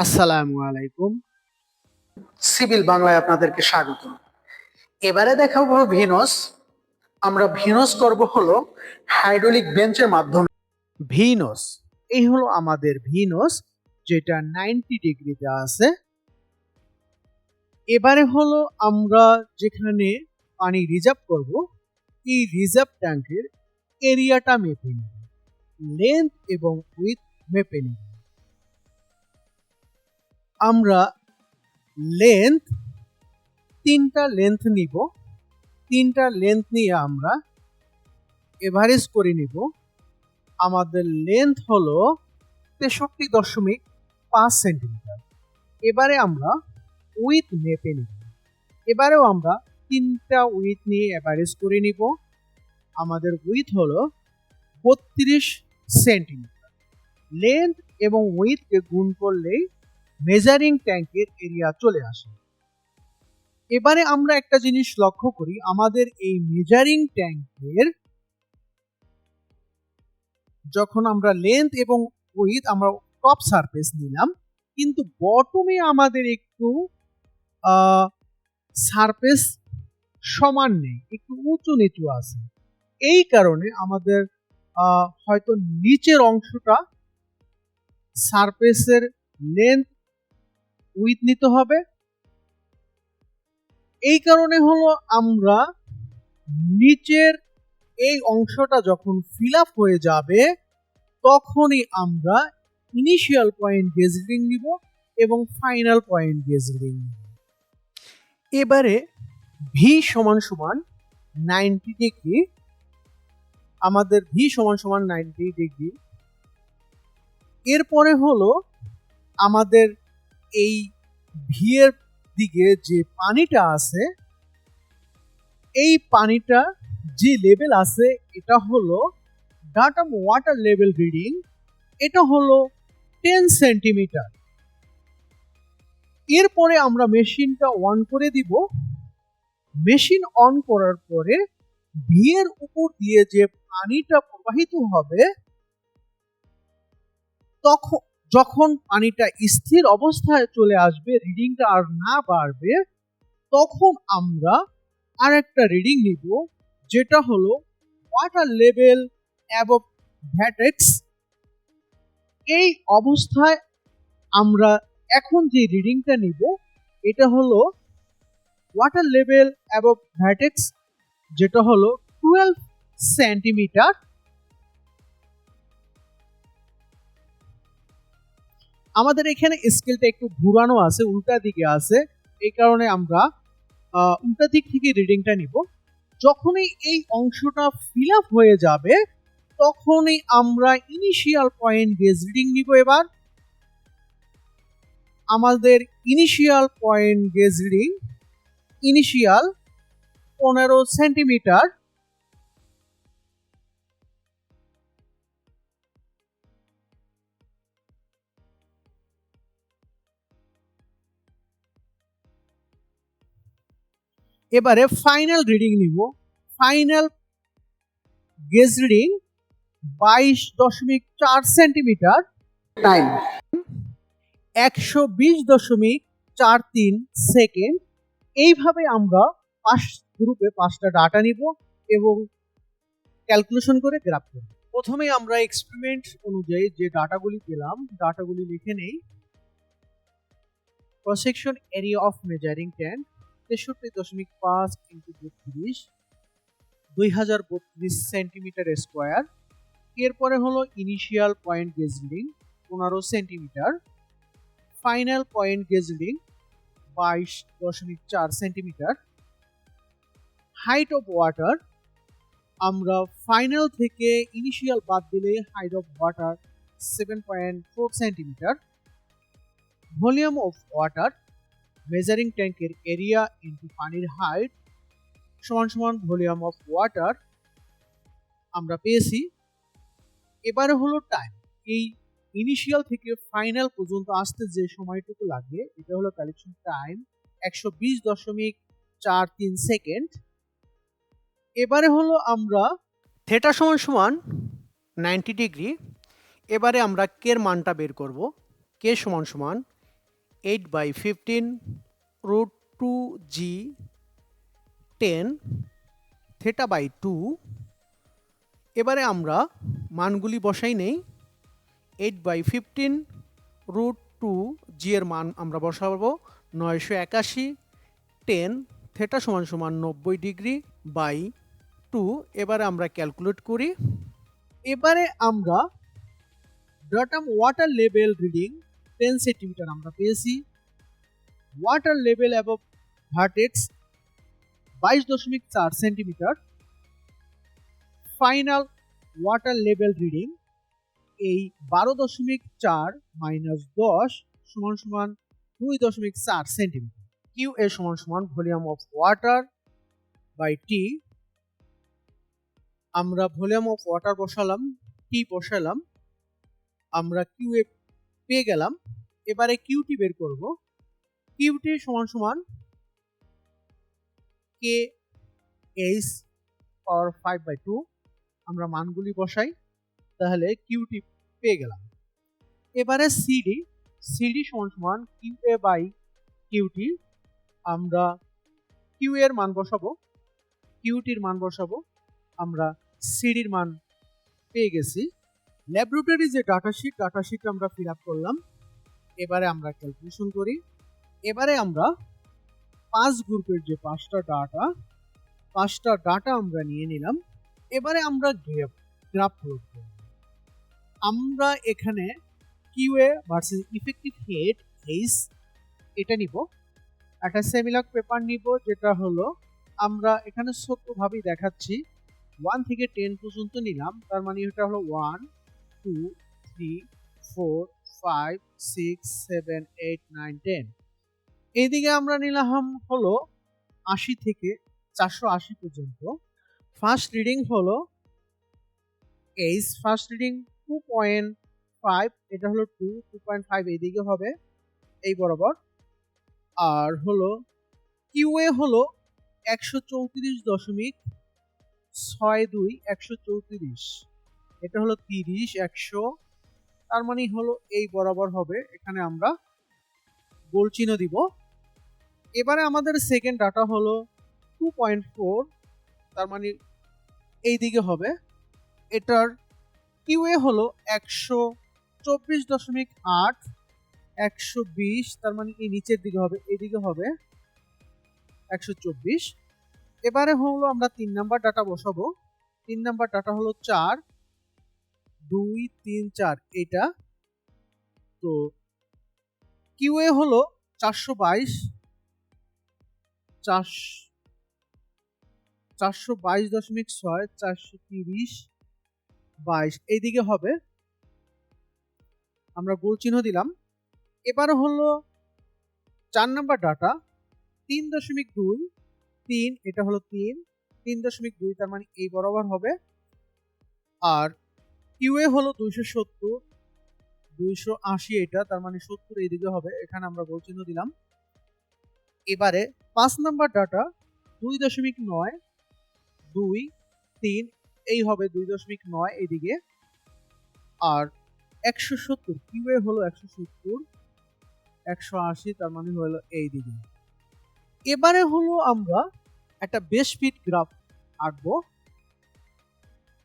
আসসালামু আলাইকুম। সিভিল বাংলায় আপনাদেরকে স্বাগত। এবারে দেখাবো ভিনস। আমরা ভিনস করব হলো হাইড্রোলিক বেঞ্চের মাধ্যমে। ভিনস, এই হলো আমাদের ভিনস, যেটা 90 ডিগ্রিতে আছে। এবারে হলো আমরা যেখানে পানি রিজার্ভ করব, এই রিজার্ভ ট্যাঙ্কের এরিয়াটা মেপে নিব, লেন্থ এবং উইথ মেপে নিব। আমরা লেন্থ তিনটা লেন্থ নিব, তিনটা লেন্থ নিয়ে আমরা এভারেজ করে নিব। আমাদের লেন্থ হলো 63.5 সেন্টিমিটার। এবারে আমরা উইথ মেপে নিব। এবারেও আমরা তিনটা উইথ নিয়ে এভারেজ করে নিব। আমাদের উইথ হলো 32 সেন্টিমিটার। লেন্থ এবং উইথকে গুণ করলেই মেজারিং ট্যাঙ্কের এরিয়া চলে আসে। এবারে আমরা একটা জিনিস লক্ষ্য করি, আমাদের এই মেজারিং ট্যাঙ্কের যখন আমরা লেন্থ এবং উইথ আমরা টপ সারফেস নিলাম, কিন্তু বটমে আমাদের একটু সারফেস সমান নেই, একটু উঁচু নিচু আছে। এই কারণে আমাদের হয়তো নিচের অংশটা সারফেসের লেন্থ উইথ নিতে হবে। এই কারণে হলো আমরা নিচের এই অংশটা যখন ফিল আপ হয়ে যাবে তখনই আমরা ইনিশিয়াল পয়েন্ট গেজ রিডিং নিব এবং ফাইনাল পয়েন্ট গেজ রিডিং নিব। এবারে ভি সমান সমান 90 ডিগ্রি, আমাদের ভি সমান সমান 90 ডিগ্রি। এরপরে হলো আমাদের এই ভি এর দিকে যে পানিটা আছে, এই পানিটা যে লেভেল আছে এটা হলো ডাটাম ওয়াটার লেভেল রিডিং, এটা হলো 10 সেন্টিমিটার। এরপরে আমরা মেশিনটা অন করে দিব। মেশিন অন করার পরে ভি এর উপর দিয়ে যে পানিটা প্রবাহিত হবে, যখন পানিটা স্থির অবস্থায় চলে আসবে, রিডিংটা আর না বাড়বে, তখন আমরা আরেকটা রিডিং নিব, যেটা হলো ওয়াটার লেভেল অ্যাবভ ভ্যাটেক্স। এই অবস্থায় আমরা এখন যে রিডিংটা নিব এটা হলো ওয়াটার লেভেল অ্যাবভ ভ্যাটেক্স, যেটা হলো 12 সেন্টিমিটার। আমাদের এখানে স্কেলটা একটু ঘুরানো আছে, উল্টা দিকে আছে, এই কারণে আমরা উল্টা দিক থেকে রিডিংটা নিব। যখনই এই অংশটা ফিল আপ হয়ে যাবে তখনই আমরা ইনিশিয়াল পয়েন্ট গেজ রিডিং নিব। এবার আমাদের initial point gauge reading initial 15 centimetre. এবারে ফাইনাল রিডিং নিব। Final gauge reading 22.4 centimetre. Time 120.43 second. এইভাবে আমরা 5 গ্রুপে 5টা ডাটা নিব এবং ক্যালকুলেশন করে গ্রাফ করব। প্রথমে আমরা এক্সপেরিমেন্ট অনুযায়ী যে ডাটাগুলি পেলাম, ডাটাগুলি লিখে নেই। Cross section area of measuring tank 63.5 into 32, 2032 centimetre square. এরপরে হলো initial point gauge reading 15 centimetre, final point gauge reading 22.4 centimetre. Height of water, আমরা ফাইনাল থেকে ইনিশিয়াল বাদ দিলে height of water 7.4 centimetre. Volume of water, measuring ট্যাঙ্কের area into পানির height সমান সমান ভলিউম অফ ওয়াটার আমরা পেয়েছি। এবারে হলো টাইম, এই ইনিশিয়াল থেকে ফাইনাল পর্যন্ত আসতে যে সময়টুকু লাগে এটা হলো কালেকশন টাইম 120.43 সেকেন্ড। এবারে হলো আমরা থেটা সমান সমান 90 ডিগ্রি। এবারে আমরা কে এর মানটা বের করব। কে সমান সমান 8/15 root 2g 10 θ/2। এবারে আমরা মানগুলি বসাই নেই। 8/15 root 2g এর মান আমরা বসাবো 981, 10 θ = 90 ডিগ্রি বাই 2। এবারে আমরা ক্যালকুলেট করি। এবারে আমরা bottom water level reading 10 centimetre আমরা পেয়েছি। Water level above vertex 22.4 centimetre. Final water level reading এই 12.4 মাইনাস 10 সমান 2.4 সেন্টিমিটার। কিউ এ সমান volume of water by T. আমরা ভলিউম অফ ওয়াটার বসালাম, টি বসালাম, আমরা কিউ এ পেয়ে গেলাম। এবারে কিউটি বের করব। কিউটি সমান কে এইচ পাওয়ার 5/2। আমরা মানগুলি বসাই, তাহলে কিউটি পেয়ে গেলাম। এবারে সিডি সমান কিউ এ বাই কিউটি। আমরা কিউ এর মান বসাবো, কিউটির মান বসাবো, আমরা সিডির মান পেয়ে গেছি। ল্যাবরেটরি যে ডাটাশিট আমরা ফিল আপ করলাম। এবারে আমরা ক্যালকুলেশন করি। এবারে আমরা 5 গ্রুপের যে 5টা ডাটা আমরা নিয়ে নিলাম। এবারে আমরা গ্রাফ প্লট করব। আমরা এখানে QA versus effective head H এটা নিব। একটা সেমিলক পেপার নিব, যেটা হলো আমরা এখানে ছোট্টভাবেই দেখাচ্ছি 1 থেকে 10 পর্যন্ত নিলাম। তার মানে এটা হলো 1 2 3 4 5 6 7 8 9 10। এইদিকে আমরা নিলাম হলো 80 থেকে 480 পর্যন্ত। ফার্স্ট রিডিং হলো এইচ, ফার্স্ট রিডিং 2.5, এটা হলো 2.5 এইদিকে হবে এই বরাবর। আর হলো কিউএ হলো 134.62, 134, এটা হলো 30 100, তার মানে হলো এই বরাবর হবে। এখানে আমরা গোল চিহ্ন দিব। এবারে আমাদের সেকেন্ড ডাটা হলো 2.4, তার মানে এই দিকে হবে। এটার কিউএ হলো 124.8, 120, তার মানে এই নিচের দিকে হবে, এইদিকে হবে 124। এবারে হলো আমরা 3 নাম্বার ডাটা বসাবো। 3 নাম্বার ডাটা হলো 4 2 3 4 এটা। তো কিউএ হলো 422, 422.6, 430, 22 এইদিকে হবে। আমরা গোল চিহ্ন দিলাম। এবারে হলো 4 নাম্বার ডাটা 3.2 3, এটা হলো 3.2, তার মানে এই বরাবর হবে। আর কিউএ হলো 270 280, এটা তার মানে 70 এইদিকে হবে। এখানে আমরা গোল চিহ্ন দিলাম। এবারে 5 নাম্বার ডাটা 2.9 2 3, এই হবে 2.9 এইদিকে। আর 170 কিউএ হলো 170 180, তার মানে হলো এইদিকে। এবারে হলো আমরা একটা বেস ফিট গ্রাফ আঁকবো।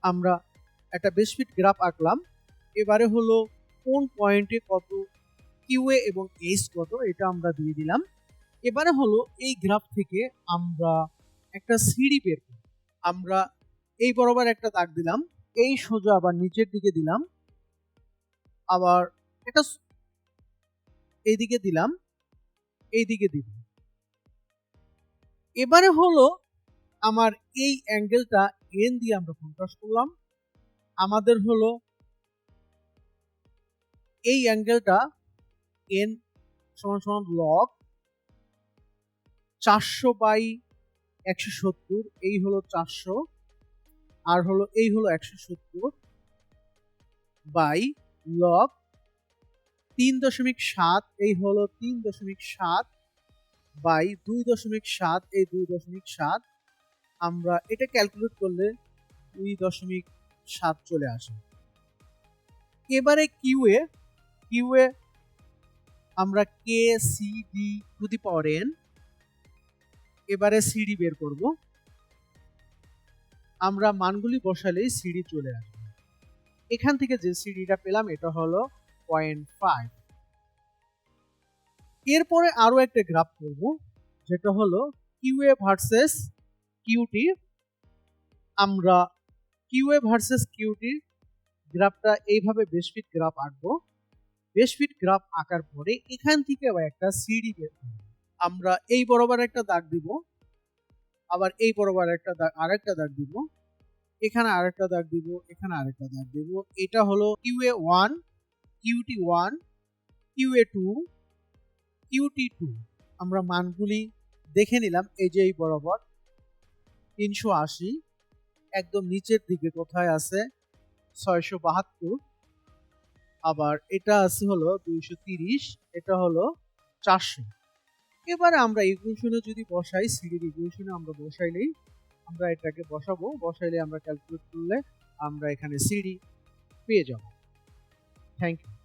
আমরা একটা বেস ফিট গ্রাফ আঁকলাম। এবারে হলো কোন পয়েন্টে কত কিউএ এবং এইচ কত এটা আমরা দিয়ে দিলাম। এবারে হলো এই গ্রাফ থেকে আমরা একটা সিঁড়ি বের করব। আমরা এই বরাবর একটা দাগ দিলাম, এই সোজা আবার নিচের দিকে দিলাম, আবার এটা এইদিকে দিলাম, এইদিকে দিব। এবারে হলো আমার এই অ্যাঙ্গেলটা এন দিয়ে আমরা কন্ট্রাস্ট করলাম। আমাদের হলো এই অ্যাঙ্গেলটা এন সমান লগ 400/170, এই হলো 400, আর হলো এই হলো 170 বাই লগ 3.7, এই হলো 3.7 বাই 2.7, এই 2.7। আমরা এটা ক্যালকুলেট করলে 2.7 চলে আসে। এবারে কিউএ আমরা K C D to the power N, এবারে সিডি বের করব। আমরা মানগুলি বসালেই সিডি চলে আসবে। এখান থেকে যে সিডিটা পেলাম এটা হলো 0.5। এরপরে আরো একটা গ্রাফ করব, যেটা হলো কিউএ ভার্সেস কিউটি। আমরা কিউএ ভার্সেস কিউটি গ্রাফটা এইভাবে বেশ ফিট গ্রাফ আঁকবো। বেশ ফিট গ্রাফ আঁকার পরে এখান থেকে একটা সিডি বের করব। আমরা এই বরাবর একটা দাগ দিব, আবার এই বরাবর একটা দাগ, আরেকটা দাগ দিব, এখানে আরেকটা দাগ দিব, এখানে আরেকটা দাগ দিব। এটা হলো কিউএ 1, কিউটি 1, কিউএ 2, কিউটি 2। আমরা মানগুলি দেখে নিলাম। এই যে এই বরাবর 380, একদম নিচের দিকে কোথায় আছে 672, আবার এটা আছে হলো 230, এটা হলো 400। এবারে আমরা ইকুয়েশনে যদি বসাই, সিডির ইকুয়েশনে আমরা বসাইলেই, আমরা এটাকে বসাইলে আমরা ক্যালকুলেট করলে আমরা এখানে সিডি পেয়ে যাব। Thank you.